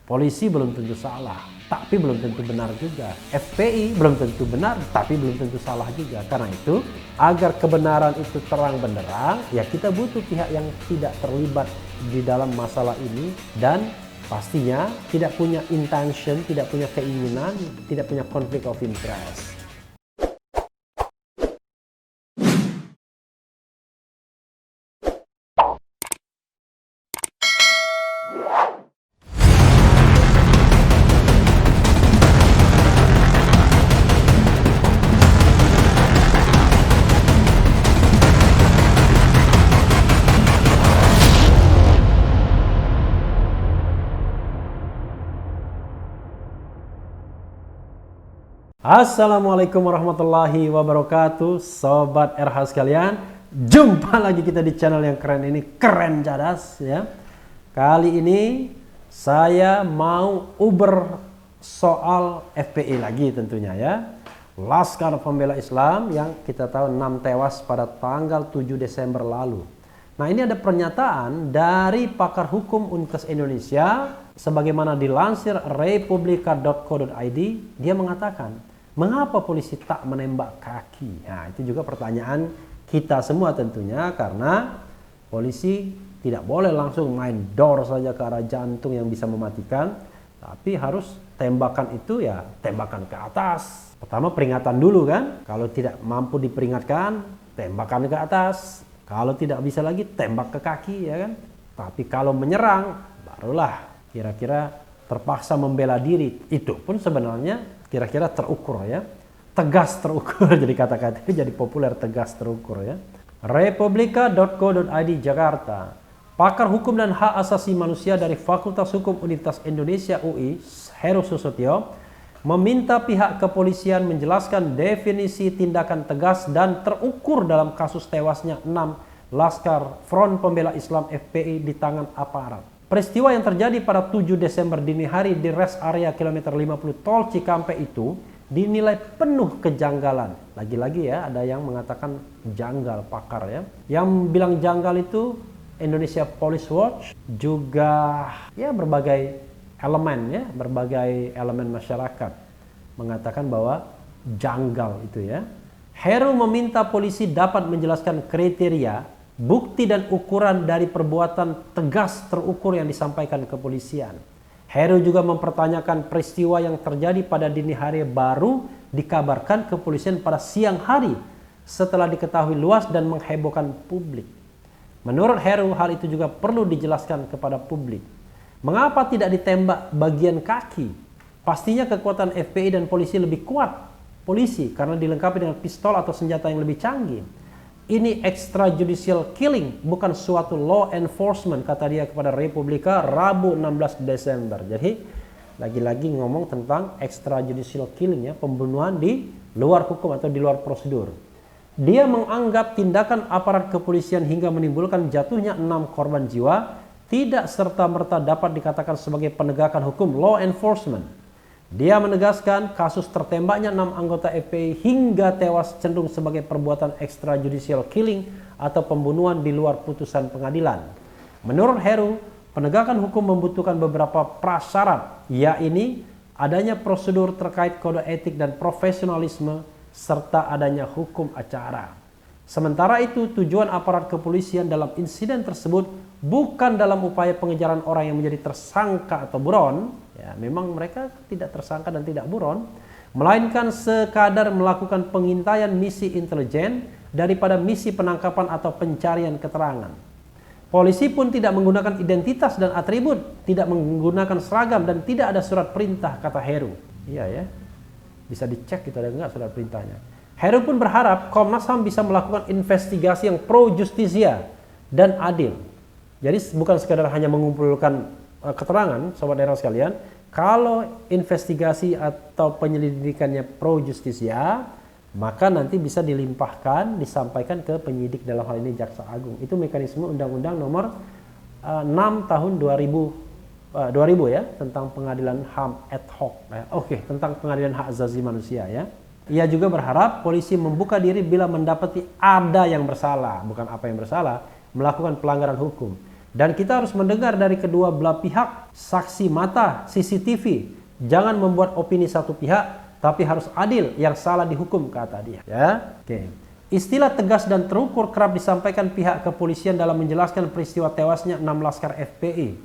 Polisi belum tentu salah, tapi belum tentu benar juga. FPI belum tentu benar, tapi belum tentu salah juga. Karena itu, agar kebenaran itu terang benderang, ya kita butuh pihak yang tidak terlibat di dalam masalah ini dan pastinya tidak punya intention, tidak punya keinginan, tidak punya conflict of interest. Assalamualaikum warahmatullahi wabarakatuh, Sobat RH sekalian. Jumpa lagi kita di channel yang keren ini, Keren Cadas ya. Kali ini saya mau uber soal FPI lagi tentunya ya. Laskar Pembela Islam yang kita tahu 6 tewas pada tanggal 7 Desember lalu. Nah, ini ada pernyataan dari pakar hukum Universitas Indonesia sebagaimana dilansir republika.co.id. Dia mengatakan, mengapa polisi tak menembak kaki? Nah, itu juga pertanyaan kita semua tentunya, karena polisi tidak boleh langsung main dor saja ke arah jantung yang bisa mematikan, tapi harus tembakan itu ya tembakan ke atas. Pertama peringatan dulu kan, kalau tidak mampu diperingatkan, tembakan ke atas. Kalau tidak bisa lagi, tembak ke kaki ya kan. Tapi kalau menyerang, barulah kira-kira terpaksa membela diri. Itu pun sebenarnya kira-kira terukur ya, tegas terukur. Jadi kata-kata jadi populer, tegas terukur ya. Republika.co.id Jakarta. Pakar hukum dan hak asasi manusia dari Fakultas Hukum Universitas Indonesia UI, Heru Susutyo, meminta pihak kepolisian menjelaskan definisi tindakan tegas dan terukur dalam kasus tewasnya 6 Laskar Front Pembela Islam FPI di tangan aparat. Peristiwa yang terjadi pada 7 Desember dini hari di rest area kilometer 50 Tol Cikampek itu dinilai penuh kejanggalan. Lagi-lagi ya, ada yang mengatakan janggal, pakar ya. Yang bilang janggal itu Indonesia Police Watch, juga ya berbagai elemen masyarakat mengatakan bahwa janggal itu ya. Heru meminta polisi dapat menjelaskan kriteria, bukti dan ukuran dari perbuatan tegas terukur yang disampaikan kepolisian. Heru juga mempertanyakan peristiwa yang terjadi pada dini hari baru dikabarkan kepolisian pada siang hari setelah diketahui luas dan menghebohkan publik. Menurut Heru, hal itu juga perlu dijelaskan kepada publik. Mengapa tidak ditembak bagian kaki? Pastinya kekuatan FPI dan polisi lebih kuat. Polisi karena dilengkapi dengan pistol atau senjata yang lebih canggih. Ini extrajudicial killing, bukan suatu law enforcement, kata dia kepada Republika Rabu 16 Desember. Jadi lagi-lagi ngomong tentang extrajudicial killing ya, pembunuhan di luar hukum atau di luar prosedur. Dia menganggap tindakan aparat kepolisian hingga menimbulkan jatuhnya 6 korban jiwa tidak serta-merta dapat dikatakan sebagai penegakan hukum law enforcement. Dia menegaskan kasus tertembaknya 6 anggota FPI hingga tewas cenderung sebagai perbuatan extrajudicial killing atau pembunuhan di luar putusan pengadilan. Menurut Heru, penegakan hukum membutuhkan beberapa prasyarat, yaitu adanya prosedur terkait kode etik dan profesionalisme, serta adanya hukum acara. Sementara itu, tujuan aparat kepolisian dalam insiden tersebut bukan dalam upaya pengejaran orang yang menjadi tersangka atau buron, ya memang mereka tidak tersangka dan tidak buron, melainkan sekadar melakukan pengintaian misi intelijen daripada misi penangkapan atau pencarian keterangan. Polisi pun tidak menggunakan identitas dan atribut, tidak menggunakan seragam dan tidak ada surat perintah, kata Heru. Iya ya, bisa dicek kita ada enggak surat perintahnya. Heru pun berharap Komnas HAM bisa melakukan investigasi yang pro justisia dan adil. Jadi bukan sekadar hanya mengumpulkan keterangan, sobat daerah sekalian. Kalau investigasi atau penyelidikannya pro justisia, maka nanti bisa dilimpahkan, disampaikan ke penyidik, dalam hal ini Jaksa Agung. Itu mekanisme Undang-Undang Nomor 6 Tahun 2000 ya, tentang pengadilan HAM ad hoc. Oke, tentang pengadilan hak asasi manusia ya. Ia juga berharap polisi membuka diri bila mendapati ada yang bersalah, bukan apa yang bersalah, melakukan pelanggaran hukum. Dan kita harus mendengar dari kedua belah pihak, saksi mata, CCTV. Jangan membuat opini satu pihak, tapi harus adil, yang salah dihukum, kata dia. Ya, oke. Istilah tegas dan terukur kerap disampaikan pihak kepolisian dalam menjelaskan peristiwa tewasnya 6 laskar FPI.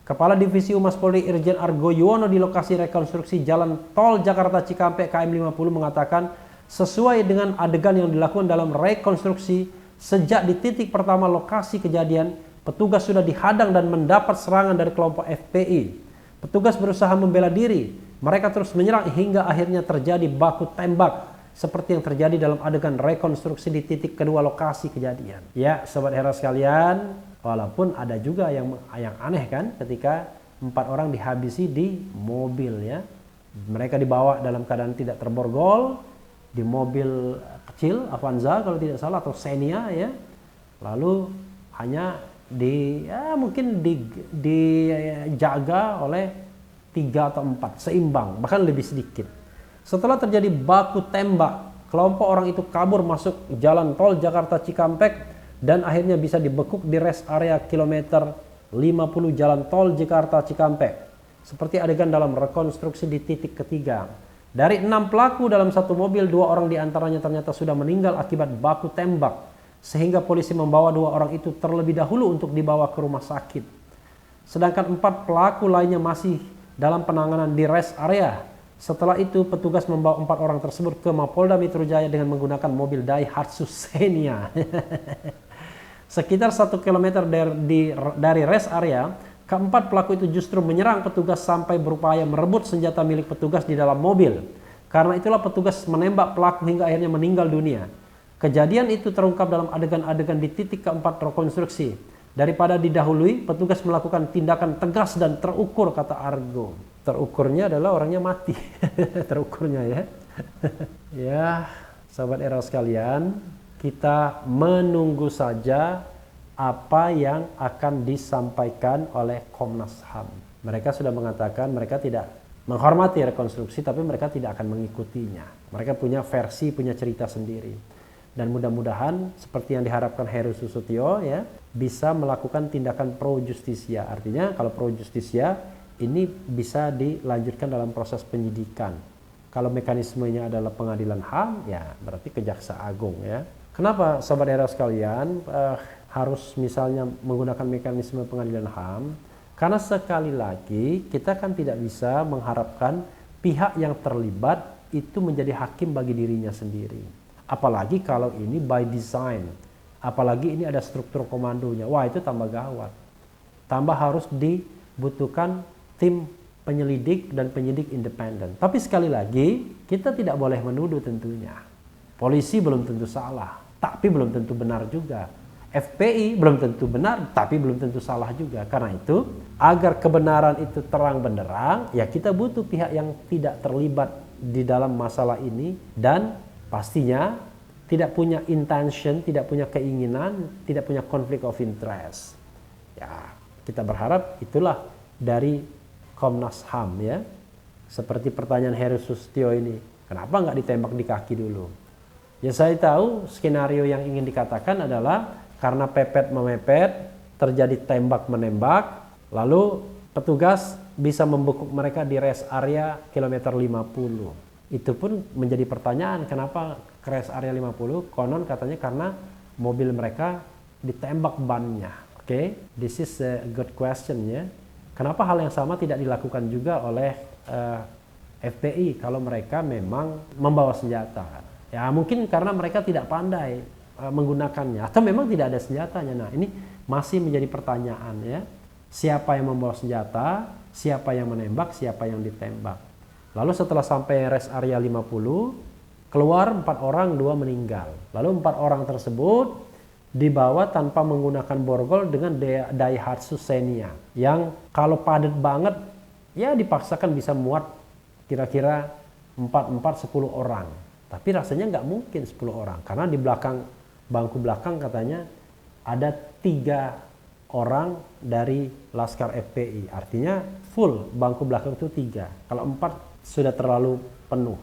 Kepala Divisi Humas Polri Irjen Argo Yuwono di lokasi rekonstruksi Jalan Tol Jakarta Cikampek KM 50 mengatakan, sesuai dengan adegan yang dilakukan dalam rekonstruksi, sejak di titik pertama lokasi kejadian, petugas sudah dihadang dan mendapat serangan dari kelompok FPI. Petugas berusaha membela diri. Mereka terus menyerang hingga akhirnya terjadi baku tembak seperti yang terjadi dalam adegan rekonstruksi di titik kedua lokasi kejadian. Ya, Sobat Hera sekalian, walaupun ada juga yang aneh kan ketika 4 orang dihabisi di mobil ya. Mereka dibawa dalam keadaan tidak terborgol di mobil kecil Avanza kalau tidak salah atau Xenia ya. Lalu hanya mungkin dijaga oleh 3 atau 4 seimbang, bahkan lebih sedikit. Setelah terjadi baku tembak, kelompok orang itu kabur masuk jalan tol Jakarta Cikampek dan akhirnya bisa dibekuk di rest area kilometer 50 jalan tol Jakarta Cikampek. Seperti adegan dalam rekonstruksi di titik ketiga. Dari 6 pelaku dalam satu mobil, 2 orang diantaranya ternyata sudah meninggal akibat baku tembak. Sehingga polisi membawa 2 orang itu terlebih dahulu untuk dibawa ke rumah sakit. Sedangkan 4 pelaku lainnya masih dalam penanganan di rest area. Setelah itu petugas membawa 4 orang tersebut ke Mapolda Metro Jaya dengan menggunakan mobil Daihatsu Xenia. Sekitar 1 km dari rest area, keempat pelaku itu justru menyerang petugas sampai berupaya merebut senjata milik petugas di dalam mobil. Karena itulah petugas menembak pelaku hingga akhirnya meninggal dunia. Kejadian itu terungkap dalam adegan-adegan di titik keempat rekonstruksi. Daripada didahului, petugas melakukan tindakan tegas dan terukur, kata Argo. Terukurnya adalah orangnya mati. Terukurnya ya. Ya, sahabat era sekalian, kita menunggu saja apa yang akan disampaikan oleh Komnas HAM. Mereka sudah mengatakan mereka tidak menghormati rekonstruksi, tapi mereka tidak akan mengikutinya. Mereka punya versi, punya cerita sendiri. Dan mudah-mudahan seperti yang diharapkan Heru Susutyo ya, bisa melakukan tindakan pro justisia. Artinya kalau pro justisia ini bisa dilanjutkan dalam proses penyidikan. Kalau mekanismenya adalah pengadilan HAM, ya berarti Kejaksa Agung ya. Kenapa Sobat Hera sekalian harus misalnya menggunakan mekanisme pengadilan HAM? Karena sekali lagi kita kan tidak bisa mengharapkan pihak yang terlibat itu menjadi hakim bagi dirinya sendiri. Apalagi kalau ini by design, apalagi ini ada struktur komandonya. Wah, itu tambah gawat. Tambah harus dibutuhkan tim penyelidik dan penyidik independen. Tapi sekali lagi, kita tidak boleh menuduh tentunya. Polisi belum tentu salah, tapi belum tentu benar juga. FPI belum tentu benar, tapi belum tentu salah juga. Karena itu, agar kebenaran itu terang benderang, ya kita butuh pihak yang tidak terlibat di dalam masalah ini dan pastinya tidak punya intention, tidak punya keinginan, tidak punya konflik of interest. Ya, kita berharap itulah dari Komnas HAM ya. Seperti pertanyaan Heru Susutyo ini, kenapa nggak ditembak di kaki dulu? Ya saya tahu skenario yang ingin dikatakan adalah karena pepet memepet, terjadi tembak menembak, lalu petugas bisa membekuk mereka di rest area kilometer 50. Itu pun menjadi pertanyaan, kenapa ke rest area 50? Konon katanya karena mobil mereka ditembak bannya. Oke, this is a good question ya. Kenapa hal yang sama tidak dilakukan juga oleh FPI kalau mereka memang membawa senjata? Ya mungkin karena mereka tidak pandai menggunakannya atau memang tidak ada senjatanya. Nah ini masih menjadi pertanyaan ya. Siapa yang membawa senjata, siapa yang menembak, siapa yang ditembak. Lalu setelah sampai rest area 50, keluar 4 orang, 2 meninggal. Lalu 4 orang tersebut dibawa tanpa menggunakan borgol dengan Daihatsu Xenia. Yang kalau padat banget, ya dipaksakan bisa muat kira-kira 4-10 orang. Tapi rasanya nggak mungkin 10 orang. Karena di belakang, bangku belakang katanya ada 3 orang dari Laskar FPI. Artinya full bangku belakang itu 3. Kalau 4 sudah terlalu penuh.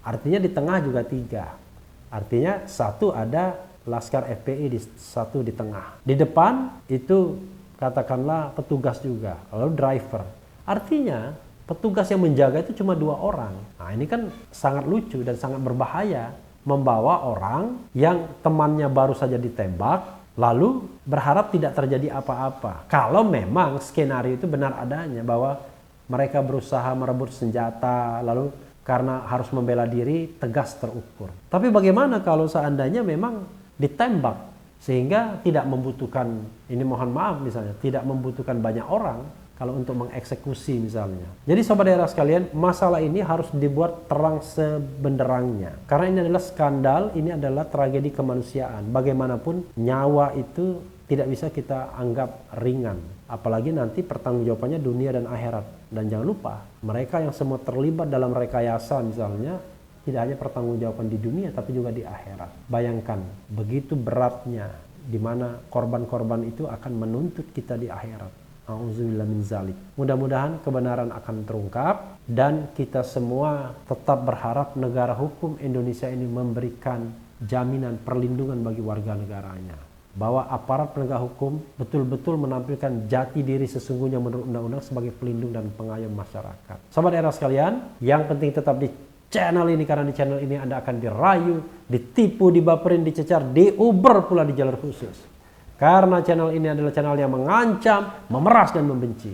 Artinya di tengah juga 3. Artinya 1 ada Laskar FPI, 1 di tengah. Di depan itu katakanlah petugas juga, lalu driver. Artinya petugas yang menjaga itu cuma 2 orang. Nah ini kan sangat lucu dan sangat berbahaya, membawa orang yang temannya baru saja ditembak, lalu berharap tidak terjadi apa-apa. Kalau memang skenario itu benar adanya, bahwa mereka berusaha merebut senjata, lalu karena harus membela diri, tegas terukur. Tapi bagaimana kalau seandainya memang ditembak, sehingga tidak membutuhkan, ini mohon maaf misalnya, tidak membutuhkan banyak orang kalau untuk mengeksekusi misalnya. Jadi sobat daerah sekalian, masalah ini harus dibuat terang sebenderangnya. Karena ini adalah skandal, ini adalah tragedi kemanusiaan. Bagaimanapun nyawa itu tidak bisa kita anggap ringan. Apalagi nanti pertanggungjawabannya dunia dan akhirat. Dan jangan lupa, mereka yang semua terlibat dalam rekayasa misalnya, tidak hanya pertanggungjawaban di dunia, tapi juga di akhirat. Bayangkan, begitu beratnya, di mana korban-korban itu akan menuntut kita di akhirat. A'udzubillah min zalik. Mudah-mudahan kebenaran akan terungkap, dan kita semua tetap berharap negara hukum Indonesia ini memberikan jaminan perlindungan bagi warga negaranya. Bahwa aparat penegak hukum betul-betul menampilkan jati diri sesungguhnya menurut undang-undang sebagai pelindung dan pengayom masyarakat. Sobat daerah sekalian, yang penting tetap di channel ini, karena di channel ini Anda akan dirayu, ditipu, dibaperin, dicecar, diuber pula di jalur khusus. Karena channel ini adalah channel yang mengancam, memeras, dan membenci.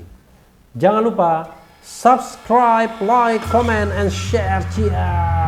Jangan lupa subscribe, like, comment, and share. Ciao.